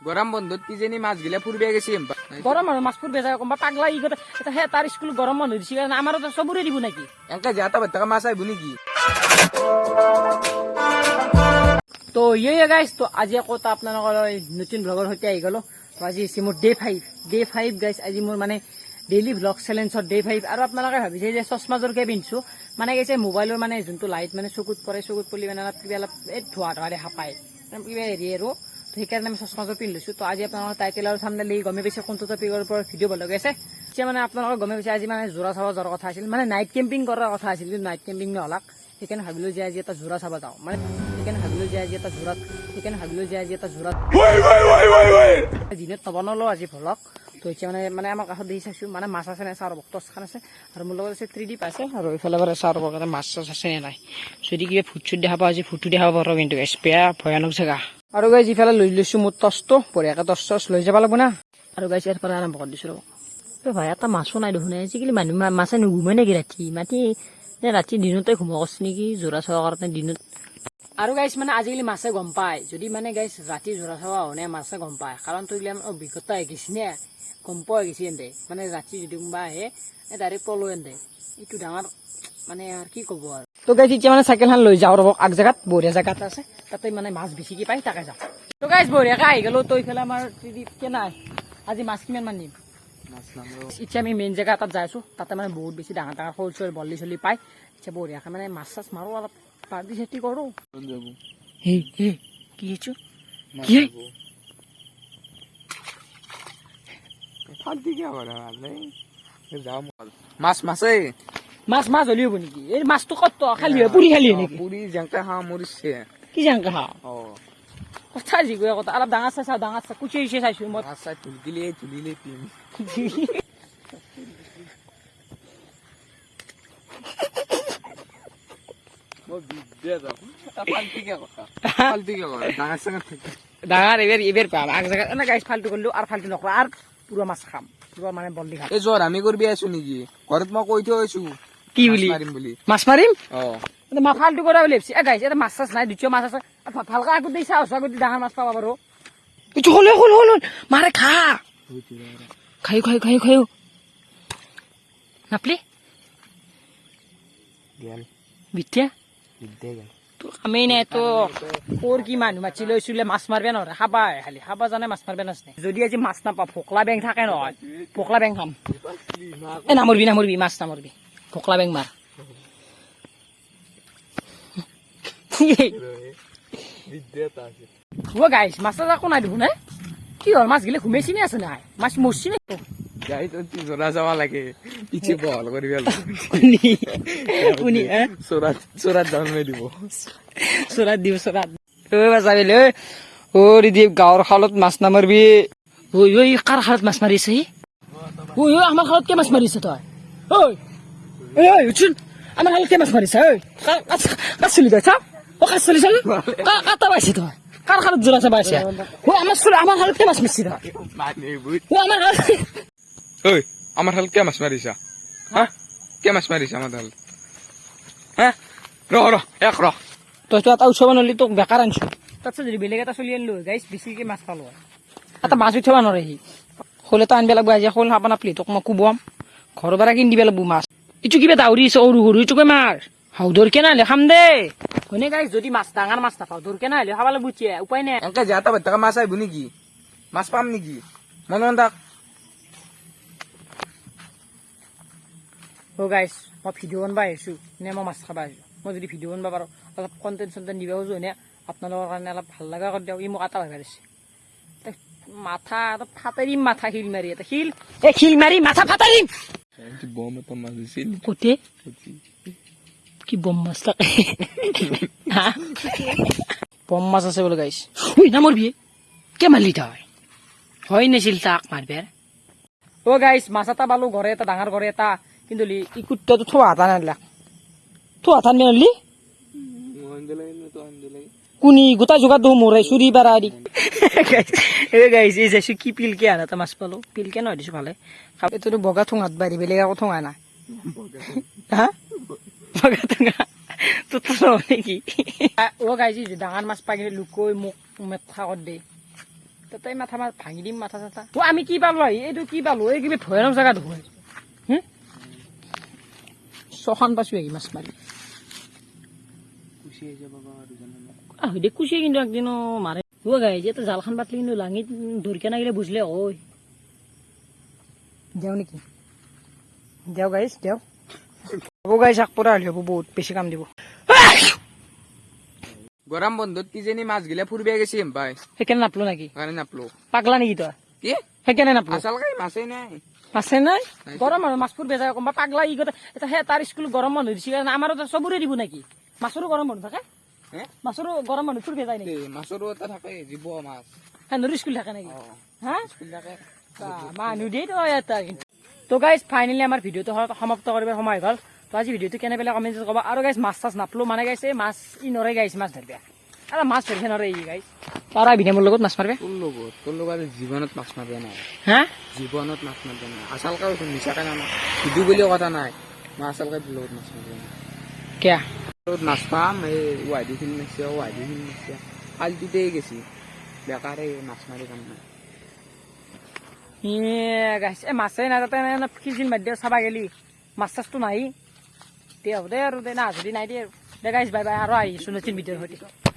গৰম বন্ধত কিজেনি মাছ গিলা ফুৰবে গেছি গৰম আৰু মাছ ফুৰবে যায় কোনোবা পাগলা ই কথা এটা হে তাৰ স্কুল গৰম বন্ধ দিছে কাৰণে আমাৰো তো চবৰে দিব নেকি এনকা যাতা বাত্তা মাছ আইব নেকি তো গাইজ তো আজি আকৌ আপোনালোকৰ নতুন ব্লগৰ সৈতে আহি গলো তো আজি হৈছে মোৰ ডে 5 গাইজ আজি মোৰ মানে ডেইলি ব্লগ চেলেঞ্জৰ ডে 5 আৰু আপোনালোকে ভাবিছে যে চশমাযোৰকে পিন্ধিছো মানে কৈছে মোবাইলৰ মানে যোনটো লাইট মানে চকুত পৰি মানে অলপ এই ধোৱা দেখা পায় কিবা হেৰি আৰু সেইকাৰণে আমি চশমাযোৰ পিন্ধি লৈছো তো আজি আপোনালোকৰ টাইটেল আৰু থাম্বনেইল গমে পাইছে কোনটো টপিকৰ ওপৰত ভিডিঅ' বনাব গৈছে এতিয়া মানে আপোনালোকৰ গমে পাইছে আজি মানে যোৰা চাব যোৱাৰ কথা আছিল মানে নাইট কেম্পিং কৰাৰ কথা আছিল কিন্তু নাইট কেম্পিং নহলাক সেইকাৰণে ভাবিলো যে আজি এটা যোৰা চাব যাওঁ মানে দিনত নবনালো আজি ভ্লগ তো এতিয়া মানে আমাৰ কাষত দেখি চাইছো মানে মাছ আছে নে চাৰ বক্তচ খান আছে আৰু মোৰ লগত আছে 3D পাইছে আৰু এইফালে বাৰু চাৰ বক্ততে মাছ আছে নে নাই যদি কিবা ফুট দেখা পাওঁ আজি ফুটটো দেখা পাওঁ কিন্তু বেয়া ভয়ানক জেগা আৰু গাইজ ইফালে লৈ লৈছো মোৰ টচটো বঢ়িয়াকে টচ লৈ যাব লাগিব না আৰু গাইজ ইয়াৰ পৰা আৰম্ভ কৰি দিছো ৰ'ব ভাই এটা মাছো নাই দেখোন আজিকালি মানুহ মাছে নুঘুমাই নেকি ৰাতি দিনতে ঘুমা কৰিছে নেকি যোৰা চোৱাৰ কাৰণে দিনত আৰু গাইছ মানে আজিকালি মাছে গম পায় যদি মানে গাইছ ৰাতি যোৰা চাৱা হনে মাছে গম পায় কাৰণ তো এইবিলাক অভিজ্ঞতা হৈ গৈছে নে গম পোৱা গৈছে এনে মানে ৰাতি যদি কোনোবা আহে ডাইৰেক্ট পলো এনে এইটো ডাঙৰ মানে আৰু কি ক'ব আৰু তো গাইছ এতিয়া মানে চাইকেলখন লৈ যাওঁ ৰ'ব আগ জেগাত বঢ়িয়া জেগা এটা আছে তাতে মানে মাছ বেছিকে পায় তাকে যাওঁ তো গাইছ বঢ়িয়াকে আহি গ'লো তো এইফালে আমাৰ কেনাই আজি মাছ কিমান মান নিম এতিয়া আমি মেইন জেগা এটাত যাই আছো তাতে মানে বহুত বেছি ডাঙৰ সৰু সৰু বল্লি চলি পায় এতিয়া বঢ়িয়াকে মানে মাছ চাছ মাৰো অলপ পাৰ্টি চাৰ্টি কৰো কি হেছো কি মাছ হলি হব নেকি এই মাছটো কত খালি হয় পুৰি খালি নেকি পুৰি জাংকা হা মৰিছে কি জাংকা হা কথা যি গৈ কথা অলপ ডাঙৰ চাই কুচি চাইছো মই তুলিলে পিম ডাঙৰ এবাৰ পাম আগ জেগাত এনে গাইছ ফাল্টু কৰিলো আৰু ফাল্টু নকৰা আৰু পুৰা মাছ খাম পুৰা মানে বল্লি খাম এই জ্বৰ আমি কৰবি আছো নেকি ঘৰত মই কৈ থৈ আছো কি বুলি মাছ মাৰিম মা ফাল্টু কৰা বুলি ভাবিছি গাইছ এটা মাছ চাছ নাই দ্বিতীয় মাছ আছে ভালকে আগত দি চাওঁ আগত ডাঙৰ মাছ পাবা বাৰু এইটো হল মাৰে খা খায়ো নাপলি বিদ্যা তো আমি নাই তো কোৰ কি মানুহ মাছি লৈছিলে মাছ মাৰিব নোৱাৰে খাবা জানে মাছ মাৰিব নাজানে যদি আজি মাছ নাপাওঁ ভোকলা বেং থাকে নহয় ভোকলা বেং খাম এ নামৰবি মাছ নামৰবি ভোকলা বেং মাৰ গাইছ মাছ একো নাই দেখোন কি হ'ল মাছ গিলে ঘুমাইছি নে আছে নাই মাছ মৰছি নে জোৰা যাব লাগে পিছে বহল কৰিব চোৰাত জন্মাই দিব গাঁৱৰ খালত মাছ নামাৰবি কাৰ খালত মাছ মাৰিছে আমাৰ খালত কে মাছ মাৰিছে তই আমাৰ খালত কে মাছ মাৰিছে কাচলি তই চা কাচলি চালি কাটা পাইছে তই কাৰ খালত জোৰা চাবা আছে আমাৰ খালত কে মাছ মাৰিছে তই আমাৰ হাল কে মাছ মাৰিছা হ্যাঁ কে মাছ মাৰিছা আমাৰ হাল হ্যাঁ ৰ তই তো এটা উৎসৱ নলি তোক বেকাৰ আনছো তাৰপিছত যদি বেলেগ এটা চলি আনিলো গাইছ বেছিকে মাছ পালো এটা মাছ উঠাব নোৱাৰে সি শোল এটা আনিব লাগব আজি শোল খাব নাপলি তোক মই কোবাম ঘৰৰ পৰা কিনি দিব লাগব মাছ ইটো কিবা দাউৰি আছে সৰু ইটোকে মাৰ হাও ধৰকে নাহিলে খাম দে হয়নে গাইছ যদি মাছ ডাঙৰ মাছ নাপাওঁ ধৰকে নাহিলে খাব লাগব উপায় নাই এনেকে যাতা বাত্তা মাছ আহিব নেকি মাছ পাম নেকি মন থাক গাইছ মই ভিডিঅ' বনাব আহিছোঁ নে মই মাছ খাব আহিছোঁ মই যদি ভিডিঅ' বনাব পাৰোঁ অলপ কণ্টেণ্ট দিব খোজোঁ এনে আপোনালোকৰ কাৰণে অলপ ভাল লগা কৰি দিয়ক ই মোক এটা ভাবি আছে মাথা ফাটাৰিম মাথা শিল মাৰি মাথা ফাটাৰিম বম এটা মাছ দিছিল কতে কি বম মাছ থাকে বম মাছ আছে বোলে গাইছ নামৰবি কে মাৰলি তই হয় নাছিল তাক মাৰবে গাইছ মাছ এটা পালো ঘৰে এটা ডাঙৰ ঘৰে এটা কিন্তু ই কুত্তাটো থোৱা হাতা নালাগ থোৱা হাতা নিলি কোনি গোটা যোগাৰ দেখো মৰাই চুৰি পাৰা দি গাইছ এই যাইছো কি পিলকে আনা এটা মাছ পালো পিলকে নহয় দিছো ভালে এইটো বগা ঠোঙাত বাঢ়ি বেলেগ একো ঠোঙা নাই হা বগা ঠোঙা তোৰ নেকি গাইছ ডাঙৰ মাছ পাই কিনে লুকৈ মোক মেথা কৰি দে তাতে মাথা ভাঙি দিম মাথা চাথা তো আমি কি পালো এইটো কি পালো এই কিবা ভয়ানক জেগাত হয় ছখান পাইছো এই মাছ মাৰি দে কুচিয়ে কিন্তু একদিনো মাৰে গাই যে জালখান পাতলি কিন্তু লাঙিত ধৰিকে নাগিলে বুজিলে হয় দেও নেকি দেও গাইছ দেও হ'ব গাইছ আগ পৰা হ'লে হ'ব বহুত বেছি কাম দিব গৰম বন্ধত কিজানি মাছ গিলা ফুৰিব গেছি পাই সেইকাৰণে নাপলো নেকি কাৰণে নাপলো পাগলা নেকি তই কি সেইকাৰণে নাপলো আচলকে মাছেই নাই আছে নাই গৰম আৰু মাছ ফুৰিব যায় কোনোবা পাগলা ই কথা এটা সেই তাৰ স্কুল গৰম বন্ধ দিছে আমাৰো চবৰে দিব নেকি মাছৰো গৰম বন্ধ থাকে মাছৰো গৰম বন্ধ ফুৰিব যায় নেকি মাছৰো এটা থাকে জীৱ মাছ সেন্দুৰ স্কুল থাকে নেকি হা স্কুল থাকে মানুহ দেই তো এটা তো গাইজ ফাইনেলি আমাৰ ভিডিঅ'টো সমাপ্ত কৰিবৰ সময় হ'ল তো আজি ভিডিঅ'টো কেনে পেলাই কমেণ্টত ক'বা আৰু গাইজ মাছ চাছ নাপলো মানে গাইছে মাছ ই নৰে গাইছে মাছ ধৰিবা আৰু মাছ ধৰিছে নৰে ই গাইছ তাৰ আহিবি মোৰ লগত মাছ মাৰিবা তোৰ লগত জীৱনত মাছ মাৰিব নাই হা জীৱনত মাছ মাৰিব নাই আচলকে মিছাকে নাই ভিডিঅ' বুলি কথা নাই মই আচলকে তোৰ লগত মাছ মাৰিব নাই কিয়া মাছ পাম এই ৱাইডিখিনি নাচছে ৱাইডিখিনি নাচছে ফাল্টুতেই গেছি বেকাৰে মাছ মাৰি কাম নাই গাইছে মাছে নাই তাতে খিচিল মাৰি দিয়ে চাবা গেলি মাছ চাছটো নাই দে হ'ব দে আৰু দে না যদি নাই দে গাইছ বাই বাই আৰু আহিছোঁ নতুন ভিডিঅ'ৰ সৈতে